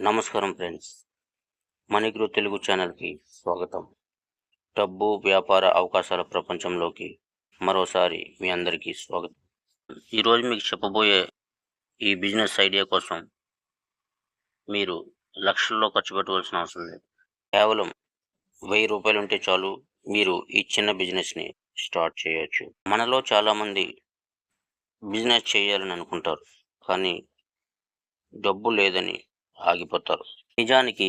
నమస్కారం friends, money grow Telugu ఛానల్కి స్వాగతం. డబ్బు వ్యాపార అవకాశాల ప్రపంచంలోకి మరోసారి మీ అందరికీ స్వాగతం. ఈరోజు మీకు చెప్పబోయే ఈ బిజినెస్ ఐడియా కోసం మీరు లక్షల్లో ఖర్చు పెట్టవలసిన అవసరం లేదు. కేవలం 1000 రూపాయలు ఉంటే చాలు, మీరు ఈ చిన్న బిజినెస్ని స్టార్ట్ చేయొచ్చు. మనలో చాలామంది బిజినెస్ చేయాలని అనుకుంటారు, కానీ డబ్బు లేదని ఆగిపోతారు. నిజానికి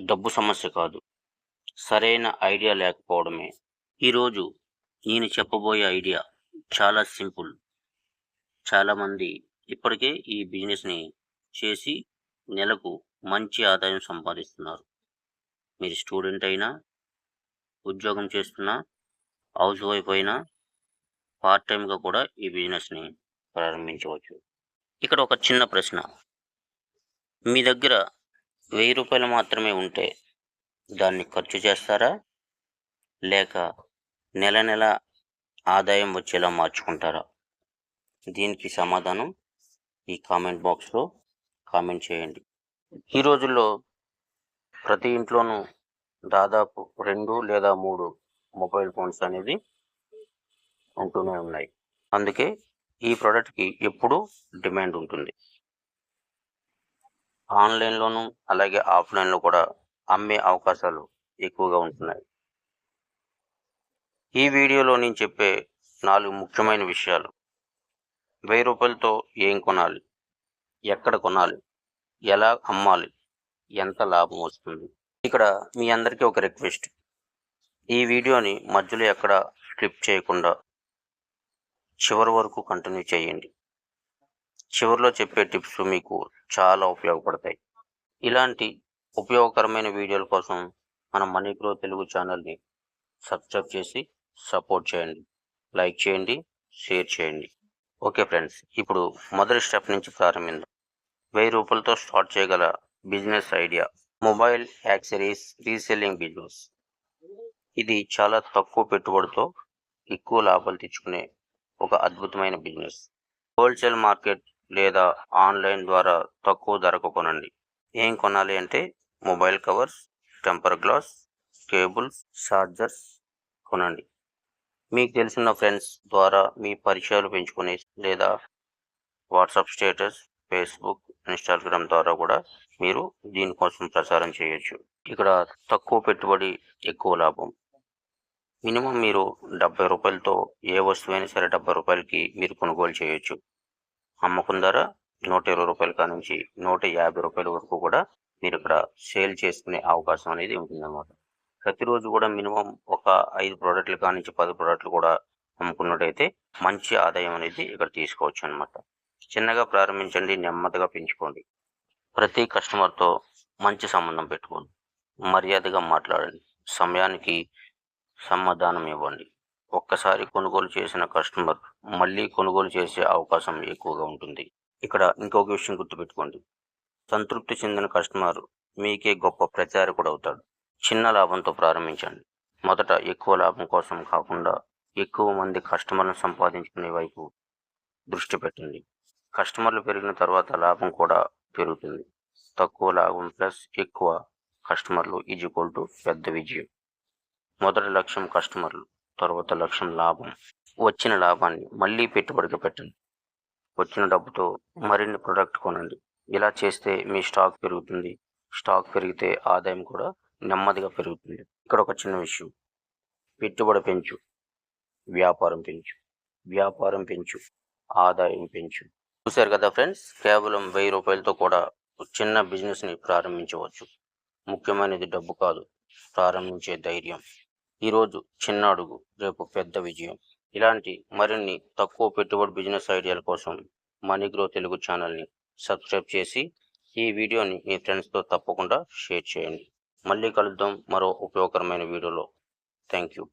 డబ్బు సమస్య కాదు, సరైన ఐడియా లేకపోవడమే. ఈరోజు నేను చెప్పబోయే ఐడియా చాలా సింపుల్. చాలామంది ఇప్పటికే ఈ బిజినెస్ని చేసి నెలకు మంచి ఆదాయం సంపాదిస్తున్నారు. మీరు స్టూడెంట్ అయినా, ఉద్యోగం చేస్తున్నా, హౌస్ వైఫ్ అయినా పార్ట్ టైంగా కూడా ఈ బిజినెస్ని ప్రారంభించవచ్చు. ఇక్కడ ఒక చిన్న ప్రశ్న: మీ దగ్గర 1000 రూపాయలు మాత్రమే ఉంటే దాన్ని ఖర్చు చేస్తారా, లేక నెల నెల ఆదాయం వచ్చేలా మార్చుకుంటారా? దీనికి సమాధానం ఈ కామెంట్ బాక్స్లో కామెంట్ చేయండి. ఈ రోజుల్లో ప్రతి ఇంట్లోనూ దాదాపు 2 లేదా 3 మొబైల్ ఫోన్స్ అనేది ఉంటూనే ఉన్నాయి. అందుకే ఈ ప్రోడక్ట్కి ఎప్పుడూ డిమాండ్ ఉంటుంది. ఆన్లైన్లోనూ అలాగే ఆఫ్లైన్లో కూడా అమ్మే అవకాశాలు ఎక్కువగా ఉంటున్నాయి. ఈ వీడియోలో నేను చెప్పే 4 ముఖ్యమైన విషయాలు: 1000 రూపాయలతో ఏం కొనాలి, ఎక్కడ కొనాలి, ఎలా అమ్మాలి, ఎంత లాభం వస్తుంది. ఇక్కడ మీ అందరికీ ఒక రిక్వెస్ట్: ఈ వీడియోని మధ్యలో ఎక్కడ స్కిప్ చేయకుండా చివరి వరకు కంటిన్యూ చేయండి. చివరిలో చెప్పే టిప్స్ మీకు చాలా ఉపయోగపడతాయి. ఇలాంటి ఉపయోగకరమైన వీడియోల కోసం మన మనీ గ్రో తెలుగు ఛానల్ని సబ్స్క్రైబ్ చేసి సపోర్ట్ చేయండి, లైక్ చేయండి, షేర్ చేయండి. ఓకే ఫ్రెండ్స్, ఇప్పుడు మొదటి స్టెప్ నుంచి ప్రారంభిద్దాం. 1000 రూపాయలతో స్టార్ట్ చేయగల business idea: mobile accessories reselling business. ఇది చాలా తక్కువ పెట్టుబడితో ఎక్కువ లాభాలు తెచ్చుకునే ఒక అద్భుతమైన బిజినెస్. హోల్సేల్ మార్కెట్ లేదా ఆన్లైన్ ద్వారా తక్కువ ధరకు కొనండి. ఏం కొనాలి అంటే mobile covers, temper glass, cables, chargers కొనండి. మీకు తెలిసిన ఫ్రెండ్స్ ద్వారా మీ పరిచయాలు పెంచుకునే లేదా వాట్సాప్ స్టేటస్, ఫేస్బుక్, ఇన్స్టాగ్రామ్ ద్వారా కూడా మీరు దీనికోసం ప్రచారం చేయొచ్చు. ఇక్కడ తక్కువ పెట్టుబడి, ఎక్కువ లాభం. మినిమం మీరు 70 రూపాయలతో ఏ వస్తువైనా సరే 70 రూపాయలకి మీరు కొనుగోలు చేయొచ్చు. అమ్మకం ధర 120 రూపాయల కానుంచి 150 రూపాయల వరకు కూడా మీరు ఇక్కడ సేల్ చేసుకునే అవకాశం అనేది ఉంటుందన్నమాట. ప్రతిరోజు కూడా మినిమం ఒక 5 ప్రోడక్ట్లు కానించి 10 ప్రోడక్ట్లు కూడా అమ్ముకున్నట్టయితే మంచి ఆదాయం అనేది ఇక్కడ తీసుకోవచ్చు అనమాట. చిన్నగా ప్రారంభించండి, నెమ్మదిగా పెంచుకోండి. ప్రతి కస్టమర్తో మంచి సంబంధం పెట్టుకోండి, మర్యాదగా మాట్లాడండి, సమయానికి సమాధానం ఇవ్వండి. ఒక్కసారి కొనుగోలు చేసిన కస్టమర్ మళ్ళీ కొనుగోలు చేసే అవకాశం ఎక్కువగా ఉంటుంది. ఇక్కడ ఇంకొక విషయం గుర్తుపెట్టుకోండి: సంతృప్తి చెందిన కస్టమర్ మీకే గొప్ప ప్రచారకుడు అవుతాడు. చిన్న లాభంతో ప్రారంభించండి. మొదట ఎక్కువ లాభం కోసం కాకుండా ఎక్కువ మంది కస్టమర్లను సంపాదించుకునే వైపు దృష్టి పెట్టండి. కస్టమర్లు పెరిగిన తర్వాత లాభం కూడా పెరుగుతుంది. తక్కువ లాభం ప్లస్ ఎక్కువ కస్టమర్లు ఈక్వల్ టు పెద్ద విజయం. మొదటి లక్ష్యం కస్టమర్లు, తర్వాత లక్ష్యం లాభం. వచ్చిన లాభాన్ని మళ్ళీ పెట్టుబడికి పెట్టండి. వచ్చిన డబ్బుతో మరిన్ని ప్రొడక్ట్ కొనండి. ఇలా చేస్తే మీ స్టాక్ పెరుగుతుంది. స్టాక్ పెరిగితే ఆదాయం కూడా నెమ్మదిగా పెరుగుతుంది. ఇక్కడ ఒక చిన్న విషయం: పెట్టుబడి పెంచు, వ్యాపారం పెంచు. వ్యాపారం పెంచు, ఆదాయం పెంచు. చూశారు కదా ఫ్రెండ్స్, కేవలం 1000 రూపాయలతో కూడా చిన్న బిజినెస్ని ప్రారంభించవచ్చు. ముఖ్యమైనది డబ్బు కాదు, ప్రారంభించే ధైర్యం. ఈరోజు చిన్న అడుగు, రేపు పెద్ద విజయం. ఇలాంటి మరిన్ని తక్కువ పెట్టుబడి బిజినెస్ ఐడియాల కోసం మనీ గ్రో తెలుగు ఛానల్ని సబ్స్క్రైబ్ చేసి ఈ వీడియోని మీ ఫ్రెండ్స్తో తప్పకుండా షేర్ చేయండి. మళ్ళీ కలుద్దాం మరో ఉపయోగకరమైన వీడియోలో. Thank you.